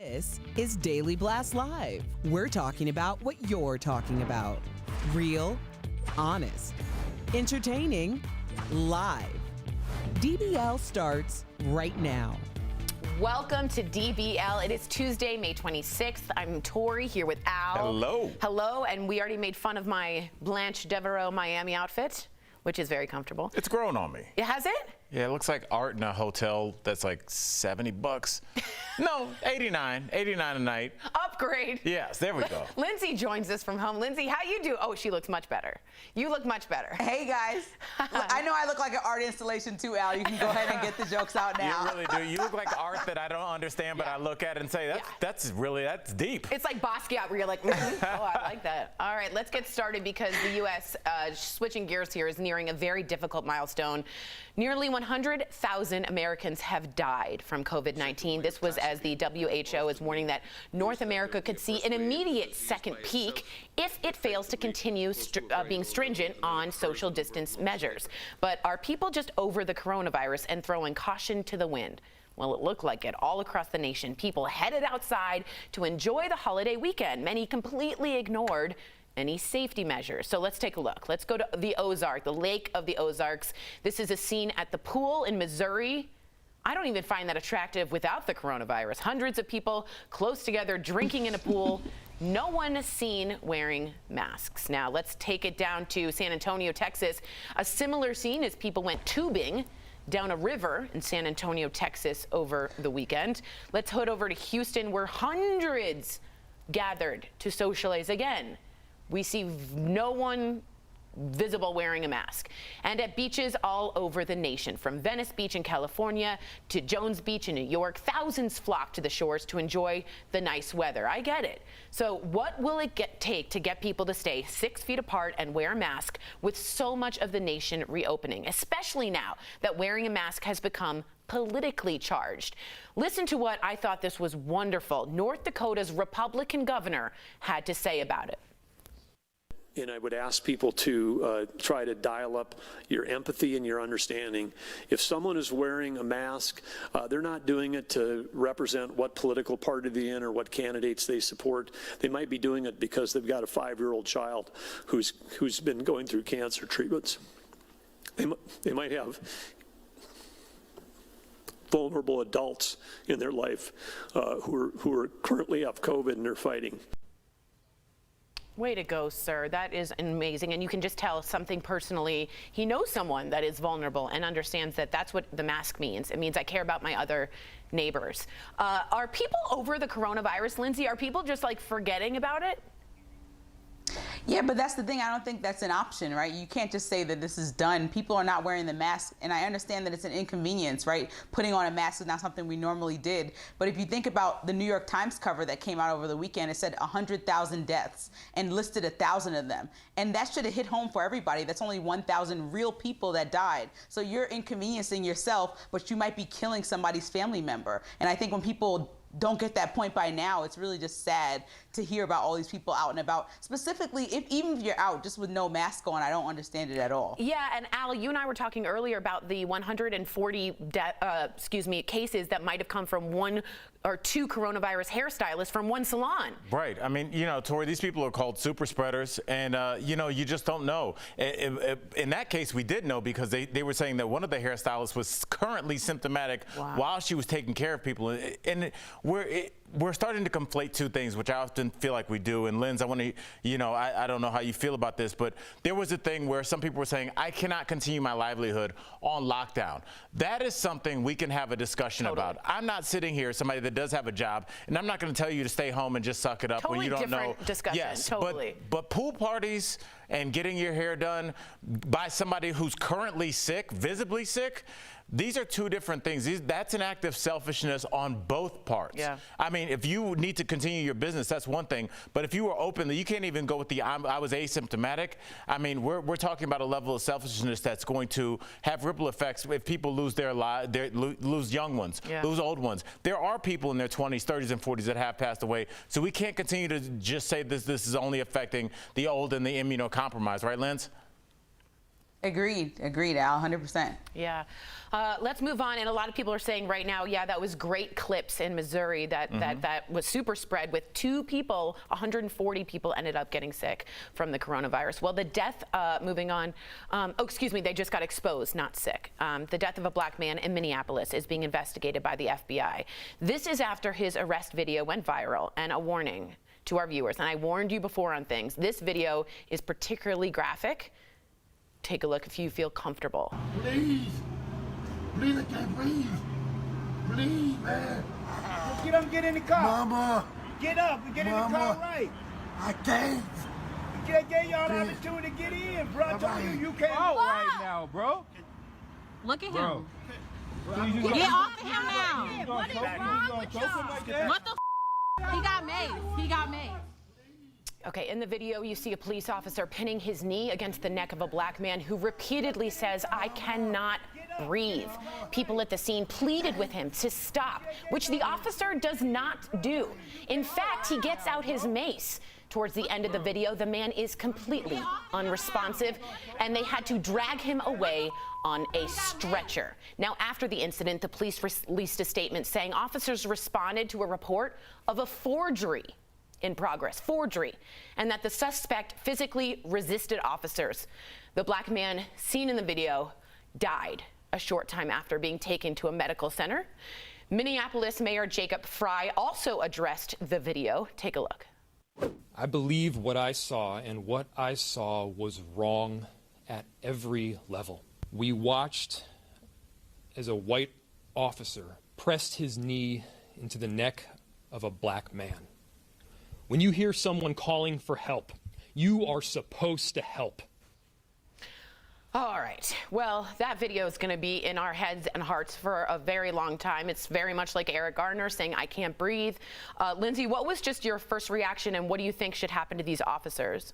This is Daily Blast Live. We're talking about what you're talking about. Real, honest, entertaining, live. DBL starts right now. Welcome to DBL. It is Tuesday, May 26th. I'm Tori here with Al. Hello. Hello, and we already made fun of my Blanche Devereaux Miami outfit, which is very comfortable. It's grown on me. It has it? Yeah, it looks like art in a hotel that's like $70. No, 89 a night. Upgrade. Yes, there we go. Lindsay joins us from home. Lindsay, how you do? Oh, she looks much better. You look much better. Hey guys, I know I look like an art installation too, Al. You can go ahead and get the jokes out now. You really do. You look like art that I don't understand, but I look at it and say, that's deep. It's like Basquiat, where you're like, oh, I like that. All right, let's get started because the U.S., switching gears here, is nearing a very difficult milestone. Nearly 100,000 Americans have died from COVID-19. This was as the WHO is warning that North America could see an immediate second peak if it fails to continue being stringent on social distance measures. But are people just over the coronavirus and throwing caution to the wind? Well, it looked like it all across the nation. People headed outside to enjoy the holiday weekend. Many completely ignored any safety measures. So let's take a look. Let's go to the Ozark, the Lake of the Ozarks. This is a scene at the pool in Missouri. I don't even find that attractive without the coronavirus. Hundreds of people close together drinking in a pool. No one seen wearing masks. Now let's take it down to San Antonio, Texas. A similar scene as people went tubing down a river in San Antonio, Texas over the weekend. Let's head over to Houston, where hundreds gathered to socialize again. We see no one visible wearing a mask. And at beaches all over the nation, from Venice Beach in California to Jones Beach in New York, thousands flock to the shores to enjoy the nice weather. I get it. So what will it take to get people to stay 6 feet apart and wear a mask with so much of the nation reopening, especially now that wearing a mask has become politically charged? Listen to what I thought this was wonderful. North Dakota's Republican governor had to say about it. And I would ask people to try to dial up your empathy and your understanding. If someone is wearing a mask, they're not doing it to represent what political party they're in or what candidates they support. They might be doing it because they've got a 5-year-old child who's been going through cancer treatments. They might have vulnerable adults in their life who are currently have COVID and they're fighting. Way to go, sir. That is amazing. And you can just tell something personally. He knows someone that is vulnerable and understands that that's what the mask means. It means I care about my other neighbors. Are people over the coronavirus, Lindsay? Are people just like forgetting about it? Yeah, but that's the thing. I don't think that's an option, right? You can't just say that this is done. People are not wearing the mask, and I understand that it's an inconvenience, right? Putting on a mask is not something we normally did. But if you think about the New York Times cover that came out over the weekend, it said 100,000 deaths and listed 1,000 of them. And that should have hit home for everybody. That's only 1,000 real people that died. So you're inconveniencing yourself, but you might be killing somebody's family member. And I think when people don't get that point by now, it's really just sad to hear about all these people out and about. Specifically, even if you're out just with no mask on, I don't understand it at all. Yeah, and Al, you and I were talking earlier about the 140 cases that might have come from 1 or 2 coronavirus hairstylists from one salon. Right. I mean, you know, Tori, these people are called super spreaders, and, you know, you just don't know. In that case, we did know because they were saying that one of the hairstylists was currently symptomatic while she was taking care of people. And we're starting to conflate two things, which I often feel like we do. And Linz, I want to, you know, I don't know how you feel about this, but there was a thing where some people were saying, I cannot continue my livelihood on lockdown. That is something we can have a discussion about. I'm not sitting here, somebody that does have a job, and I'm not going to tell you to stay home and just suck it up when you don't know. Totally different discussion. Yes, totally. But pool parties and getting your hair done by somebody who's currently sick, visibly sick, these are two different things. That's an act of selfishness on both parts. Yeah. I mean, if you need to continue your business, that's one thing. But if you were open, you can't even go with the I was asymptomatic. I mean, we're talking about a level of selfishness that's going to have ripple effects if people lose their lives, lose young ones, lose old ones. There are people in their 20s, 30s, and 40s that have passed away. So we can't continue to just say this is only affecting the old and the immunocompromised, right, Linz? Agreed, Al, 100%. Yeah. Let's move on. And a lot of people are saying right now, yeah, that was great clips in Missouri that was super spread with 2 people, 140 people ended up getting sick from the coronavirus. Well, the death, moving on, they just got exposed, not sick. The death of a black man in Minneapolis is being investigated by the FBI. This is after his arrest video went viral, and a warning to our viewers. And I warned you before on things. This video is particularly graphic. Take a look if you feel comfortable. Please, I can't breathe. Please, man. Get up, get in the car. Mama. Get up and get in the car right. I can't. I gave y'all the opportunity to get in, bro. I told you can't out right now, bro. Look at him. Bro. Get off of him now. What is wrong with y'all? What the f? He got made. He got made. Okay, in the video, you see a police officer pinning his knee against the neck of a black man who repeatedly says, "I cannot breathe." People at the scene pleaded with him to stop, which the officer does not do. In fact, he gets out his mace. Towards the end of the video, the man is completely unresponsive, and they had to drag him away on a stretcher. Now, after the incident, the police released a statement saying officers responded to a report of a forgery in progress, and that the suspect physically resisted officers. The black man seen in the video died a short time after being taken to a medical center. Minneapolis Mayor Jacob Frey also addressed the video. Take a look. I believe what I saw, and what I saw was wrong at every level. We watched as a white officer pressed his knee into the neck of a black man. When you hear someone calling for help, you are supposed to help. All right. Well, that video is going to be in our heads and hearts for a very long time. It's very much like Eric Garner saying, "I can't breathe." Lindsay, what was just your first reaction, and what do you think should happen to these officers?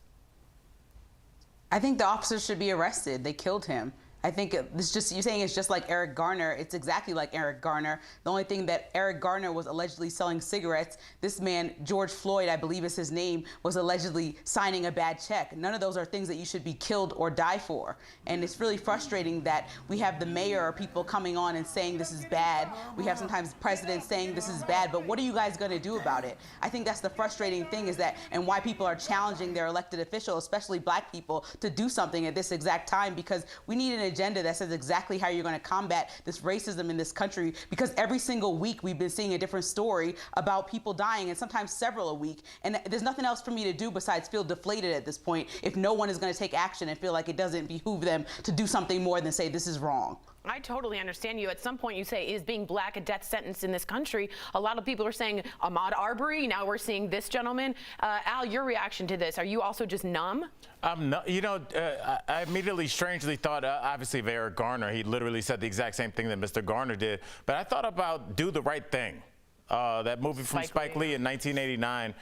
I think the officers should be arrested. They killed him. I think it's just, you're saying it's just like Eric Garner. It's exactly like Eric Garner. The only thing that Eric Garner was allegedly selling cigarettes. This man, George Floyd, I believe is his name, was allegedly signing a bad check. None of those are things that you should be killed or die for. And it's really frustrating that we have the mayor or people coming on and saying this is bad. We have sometimes presidents saying this is bad, but what are you guys going to do about it? I think that's the frustrating thing, is that, and why people are challenging their elected official, especially black people, to do something at this exact time, because we need an agenda that says exactly how you're going to combat this racism in this country, because every single week we've been seeing a different story about people dying, and sometimes several a week, and there's nothing else for me to do besides feel deflated at this point if no one is going to take action and feel like it doesn't behoove them to do something more than say this is wrong. I totally understand you. At some point you say, is being black a death sentence in this country? A lot of people are saying Ahmaud Arbery. Now we're seeing this gentleman. Al, your reaction to this, are you also just numb? I immediately strangely thought, obviously, of Eric Garner. He literally said the exact same thing that Mr. Garner did. But I thought about Do the Right Thing. That movie from Spike Lee in 1989.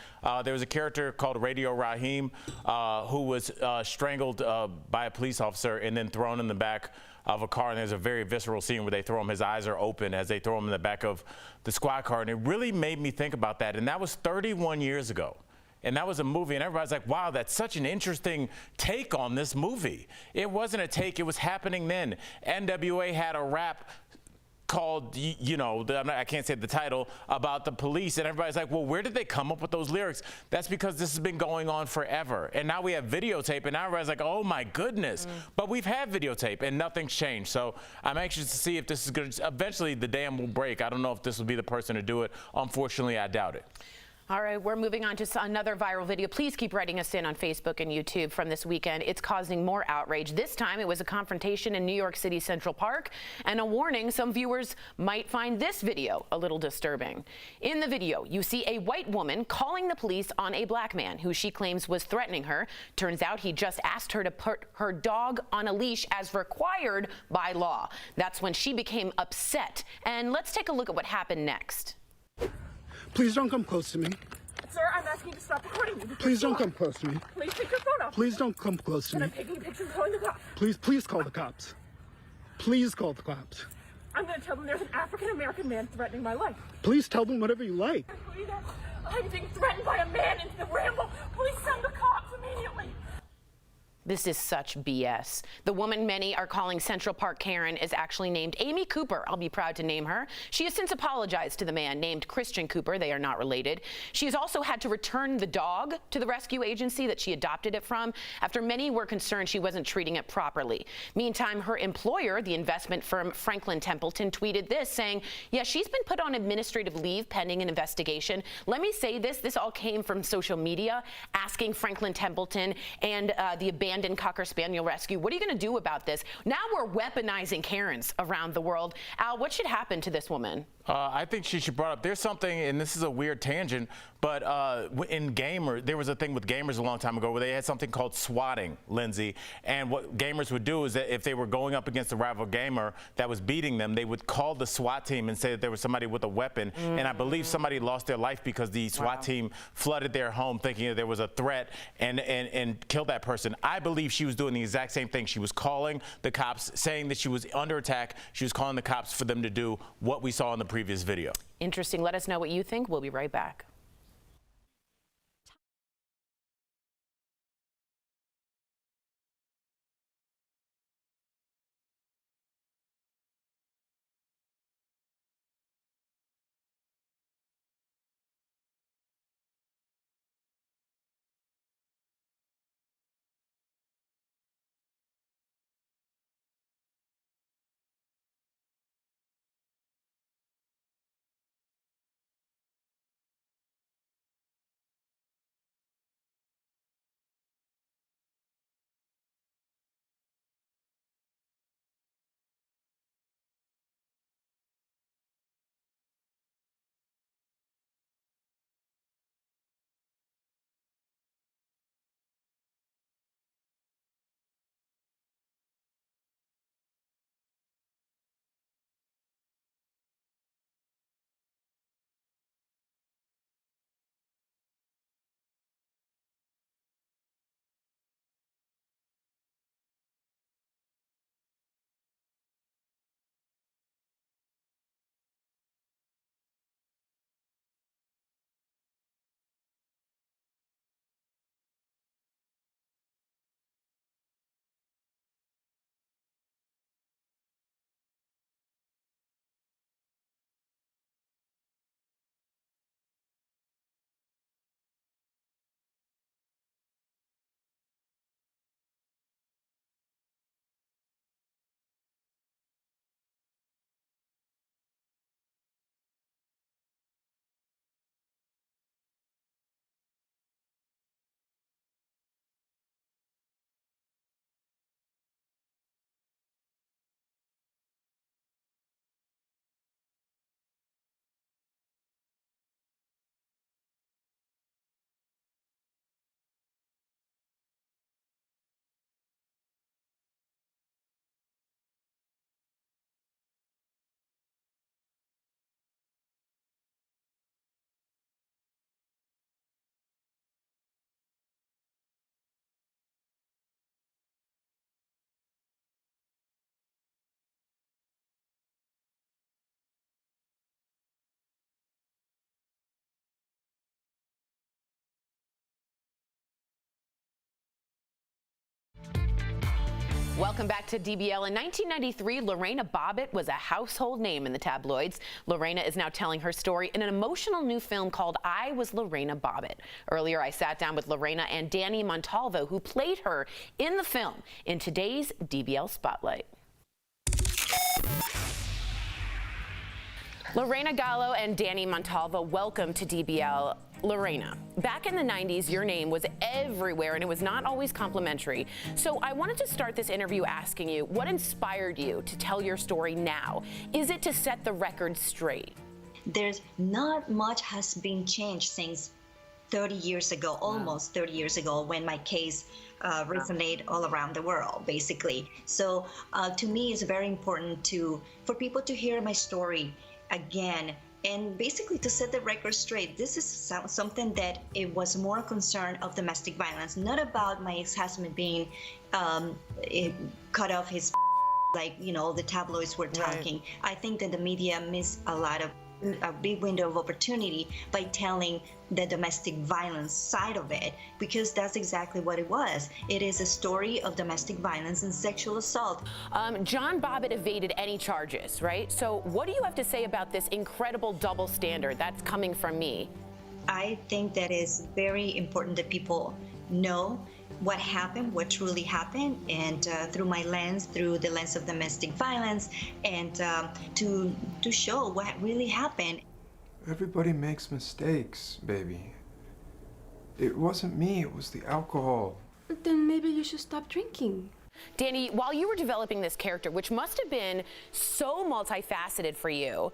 There was a character called Radio Raheem who was strangled by a police officer and then thrown in the back of a car, and there's a very visceral scene where they throw him, his eyes are open as they throw him in the back of the squad car, and it really made me think about that, and that was 31 years ago. And that was a movie, and everybody's like, wow, that's such an interesting take on this movie. It wasn't a take, it was happening then. NWA had a rap called, I can't say the title, about the police, and everybody's like, well, where did they come up with those lyrics? That's because this has been going on forever, and now we have videotape, and now everybody's like, oh my goodness. But we've had videotape, and nothing's changed. So I'm anxious to see if this is going to, eventually the dam will break. I don't know if this will be the person to do it. Unfortunately, I doubt it. All right, we're moving on to another viral video. Please keep writing us in on Facebook and YouTube from this weekend. It's causing more outrage. This time it was a confrontation in New York City Central Park, and a warning: some viewers might find this video a little disturbing. In the video, you see a white woman calling the police on a black man who she claims was threatening her. Turns out he just asked her to put her dog on a leash as required by law. That's when she became upset. And let's take a look at what happened next. Please don't come close to me. Sir, I'm asking you to stop recording me. Please don't come close to me. Please take your phone off. Please don't come close to me. I'm taking pictures calling the cops. Please call the cops. Please call the cops. I'm going to tell them there's an African-American man threatening my life. Please tell them whatever you like. I'm being threatened by a man in the ramble. Please send the cops immediately. This is such BS. The woman many are calling Central Park Karen is actually named Amy Cooper. I'll be proud to name her. She has since apologized to the man named Christian Cooper. They are not related. She has also had to return the dog to the rescue agency that she adopted it from after many were concerned she wasn't treating it properly. Meantime, her employer, the investment firm Franklin Templeton, tweeted this saying, yeah, she's been put on administrative leave pending an investigation. Let me say this all came from social media asking Franklin Templeton and the abandoned Cocker Spaniel rescue, what are you going to do about this? Now we're weaponizing Karens around the world. Al, what should happen to this woman? I think she should brought up, there's something, and this is a weird tangent, but there was a thing with gamers a long time ago where they had something called swatting, Lindsay. And what gamers would do is that if they were going up against a rival gamer that was beating them, they would call the SWAT team and say that there was somebody with a weapon. And I believe somebody lost their life because the SWAT team flooded their home thinking that there was a threat and killed that person. I believe she was doing the exact same thing. She was calling the cops, saying that she was under attack. She was calling the cops for them to do what we saw in the previous video. Interesting. Let us know what you think. We'll be right back. Welcome back to DBL. In 1993, Lorena Bobbitt was a household name in the tabloids. Lorena is now telling her story in an emotional new film called I Was Lorena Bobbitt. Earlier, I sat down with Lorena and Danny Montalvo, who played her in the film, in today's DBL Spotlight. Lorena Gallo and Danny Montalvo, welcome to DBL. Lorena, back in the 90s, your name was everywhere and it was not always complimentary. So I wanted to start this interview asking you, what inspired you to tell your story now? Is it to set the record straight? There's not much has been changed since 30 years ago, almost 30 years ago, when my case resonated all around the world, basically. So to me, it's very important for people to hear my story again, and basically to set the record straight. This is something that it was more concern of domestic violence, not about my ex-husband being cut off his, like, you know, the tabloids were talking. Right. I think that the media missed a lot of a big window of opportunity by telling the domestic violence side of it, because that's exactly what it was. It is a story of domestic violence and sexual assault. John Bobbitt evaded any charges, right? So what do you have to say about this incredible double standard that's coming from me? I think that is very important that people know what happened, what truly happened, and through my lens, through the lens of domestic violence, and to show what really happened. Everybody makes mistakes, baby. It wasn't me, it was the alcohol. Then maybe you should stop drinking. Danny, while you were developing this character, which must have been so multifaceted for you,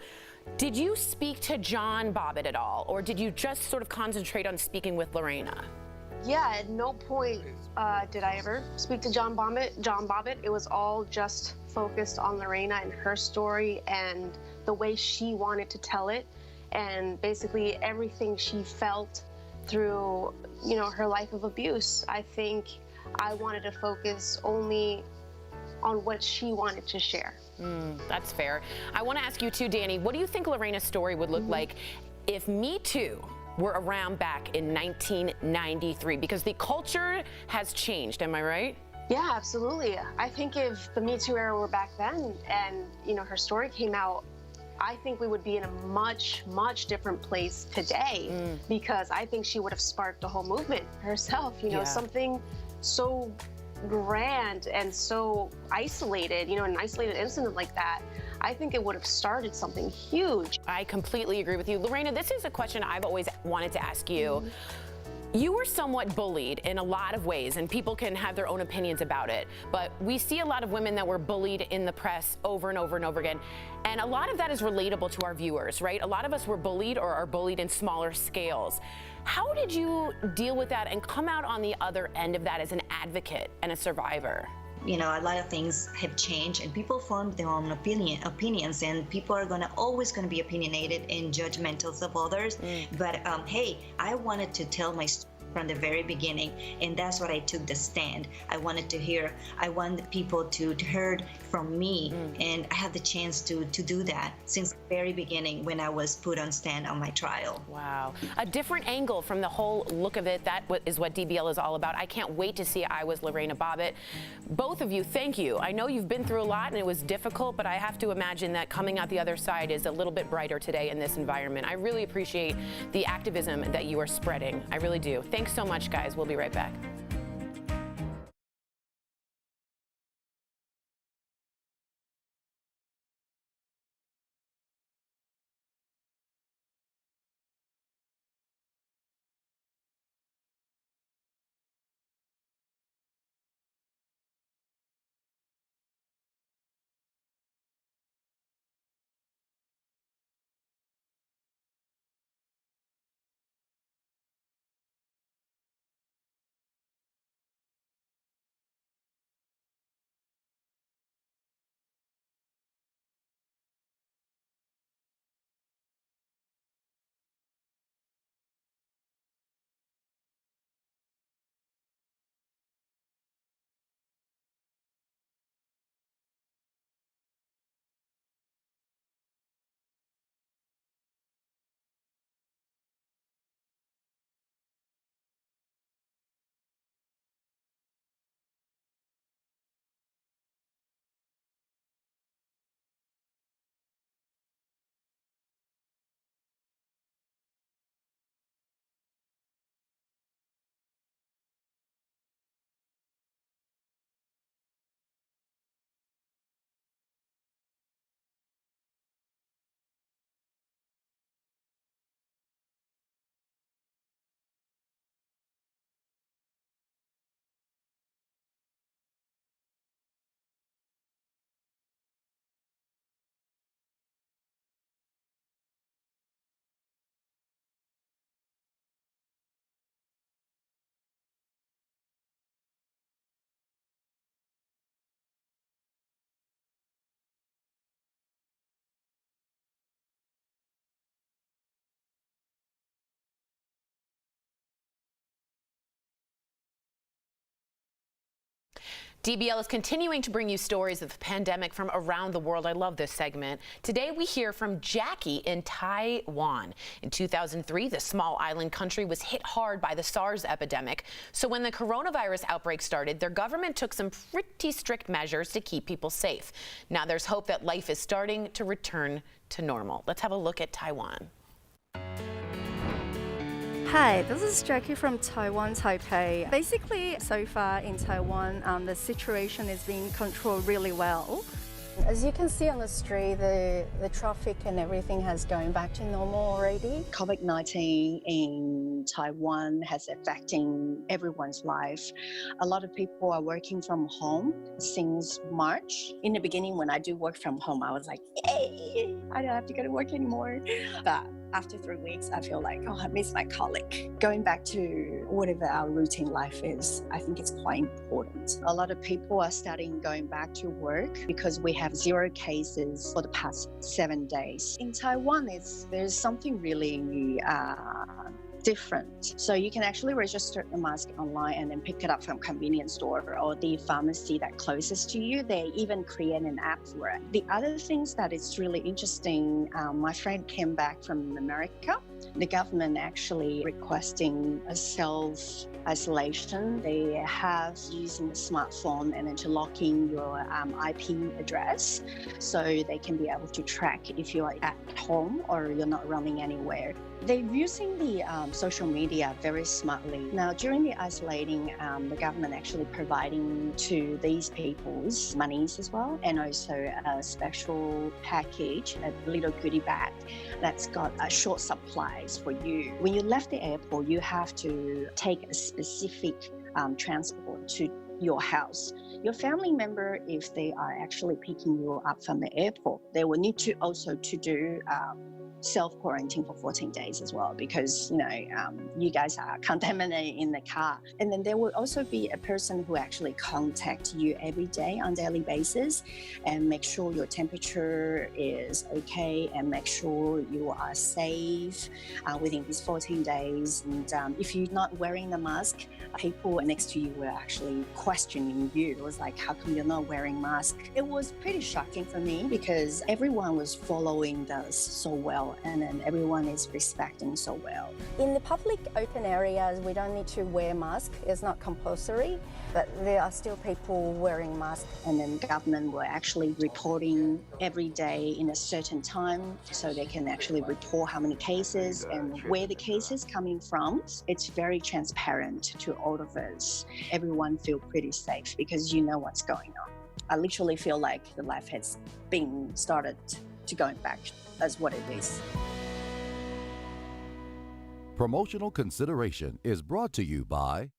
did you speak to John Bobbitt at all, or did you just sort of concentrate on speaking with Lorena? Yeah, at no point did I ever speak to John Bobbitt. It was all just focused on Lorena and her story and the way she wanted to tell it, and basically everything she felt through, you know, her life of abuse. I think I wanted to focus only on what she wanted to share. That's fair. I want to ask you too, Danny, what do you think Lorena's story would look like if Me Too were around back in 1993? Because the culture has changed, am I right? Yeah, absolutely. I think if the Me Too era were back then and, you know, her story came out, I think we would be in a much, much different place today, because I think she would have sparked the whole movement herself, you know, something so grand and so isolated, you know, an isolated incident like that. I think it would have started something huge. I completely agree with you. Lorena, this is a question I've always wanted to ask you. You were somewhat bullied in a lot of ways, and people can have their own opinions about it. But we see a lot of women that were bullied in the press over and over and over again. And a lot of that is relatable to our viewers, right? A lot of us were bullied or are bullied in smaller scales. How did you deal with that and come out on the other end of that as an advocate and a survivor? You know, a lot of things have changed, and people form their own opinions, and people are always going to be opinionated and judgmental of others. But hey, I wanted to tell my story from the very beginning, and that's what I took the stand. I wanted people to hear from me, and I had the chance to do that since the very beginning when I was put on stand on my trial. Wow. A different angle from the whole look of it. That is what DBL is all about. I can't wait to see I Was Lorena Bobbitt. Both of you, thank you. I know you've been through a lot and it was difficult, but I have to imagine that coming out the other side is a little bit brighter today in this environment. I really appreciate the activism that you are spreading. I really do. Thanks so much, guys. We'll be right back. DBL is continuing to bring you stories of the pandemic from around the world. I love this segment. Today we hear from Jackie in Taiwan. In 2003, the small island country was hit hard by the SARS epidemic. So when the coronavirus outbreak started, their government took some pretty strict measures to keep people safe. Now there's hope that life is starting to return to normal. Let's have a look at Taiwan. Hi, this is Jackie from Taiwan, Taipei. Basically, so far in Taiwan, the situation is being controlled really well. As you can see on the street, the traffic and everything has gone back to normal already. COVID-19 in Taiwan has affecting everyone's life. A lot of people are working from home since March. In the beginning, when I do work from home, I was like, yay, I don't have to go to work anymore. But after 3 weeks, I feel like, oh, I miss my colleague. Going back to whatever our routine life is, I think it's quite important. A lot of people are starting going back to work because we have 0 cases for the past 7 days. In Taiwan, there's something really different. So you can actually register the mask online and then pick it up from convenience store or the pharmacy that closest to you. They even create an app for it. The other things that is really interesting, my friend came back from America. The government actually requesting a self-isolation. They have using the smartphone and then to lock in your IP address so they can be able to track if you're at home or you're not running anywhere. They're using the social media very smartly. Now, during the isolating, the government actually providing to these people's monies as well, and also a special package, a little goodie bag that's got a short supplies for you. When you left the airport, you have to take a specific transport to your house. Your family member, if they are actually picking you up from the airport, they will need to also to do self-quarantine for 14 days as well, because you guys are contaminated in the car. And then there will also be a person who actually contact you every day on daily basis and make sure your temperature is okay and make sure you are safe within these 14 days. And if you're not wearing the mask, people next to you were actually questioning you. It was like, how come you're not wearing mask? It was pretty shocking for me because everyone was following this so well, and then everyone is respecting so well. In the public open areas, we don't need to wear mask. It's not compulsory, but there are still people wearing masks. And then the government were actually reporting every day in a certain time, so they can actually report how many cases and where the cases coming from. It's very transparent to all of us. Everyone feel pretty safe because you know what's going on. I literally feel like the life has been started to going back as what it is. Promotional consideration is brought to you by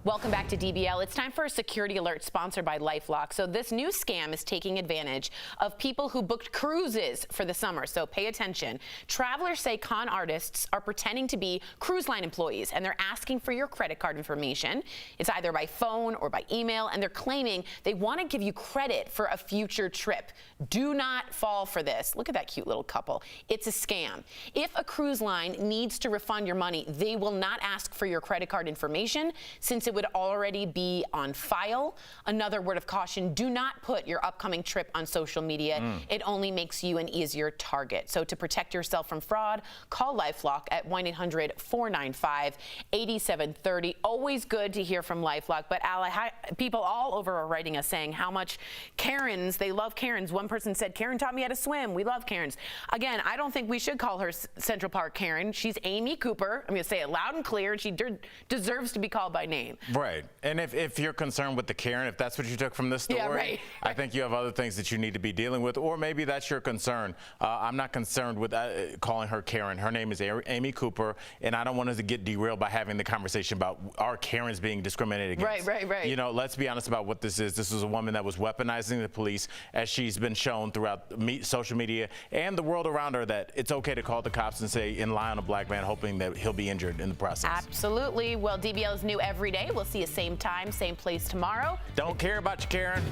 Welcome back to DBL. It's time for a security alert sponsored by Lifelock. So this new scam is taking advantage of people who booked cruises for the summer. So pay attention. Travelers say con artists are pretending to be cruise line employees, and they're asking for your credit card information. It's either by phone or by email, and they're claiming they want to give you credit for a future trip. Do not fall for this. Look at that cute little couple. It's a scam. If a cruise line needs to refund your money, they will not ask for your credit card information, since it would already be on file. Another word of caution, do not put your upcoming trip on social media. It only makes you an easier target. So to protect yourself from fraud, call LifeLock at 1-800-495-8730. Always good to hear from LifeLock. But Al, people all over are writing us saying how much Karens, they love Karens. One person said, Karen taught me how to swim. We love Karens. Again, I don't think we should call her Central Park Karen. She's Amy Cooper. I'm going to say it loud and clear. She deserves to be called by name. Right. And if you're concerned with the Karen, if that's what you took from this story, yeah, right. I think you have other things that you need to be dealing with, or maybe that's your concern. I'm not concerned with calling her Karen. Her name is Amy Cooper, and I don't want us to get derailed by having the conversation about our Karens being discriminated against. Right. You know, let's be honest about what this is. This is a woman that was weaponizing the police, as she's been shown throughout social media and the world around her, that it's okay to call the cops and say, and lie on a black man, hoping that he'll be injured in the process. Absolutely. Well, DBL is new every day. We'll see you same time, same place tomorrow. Don't care about you, Karen.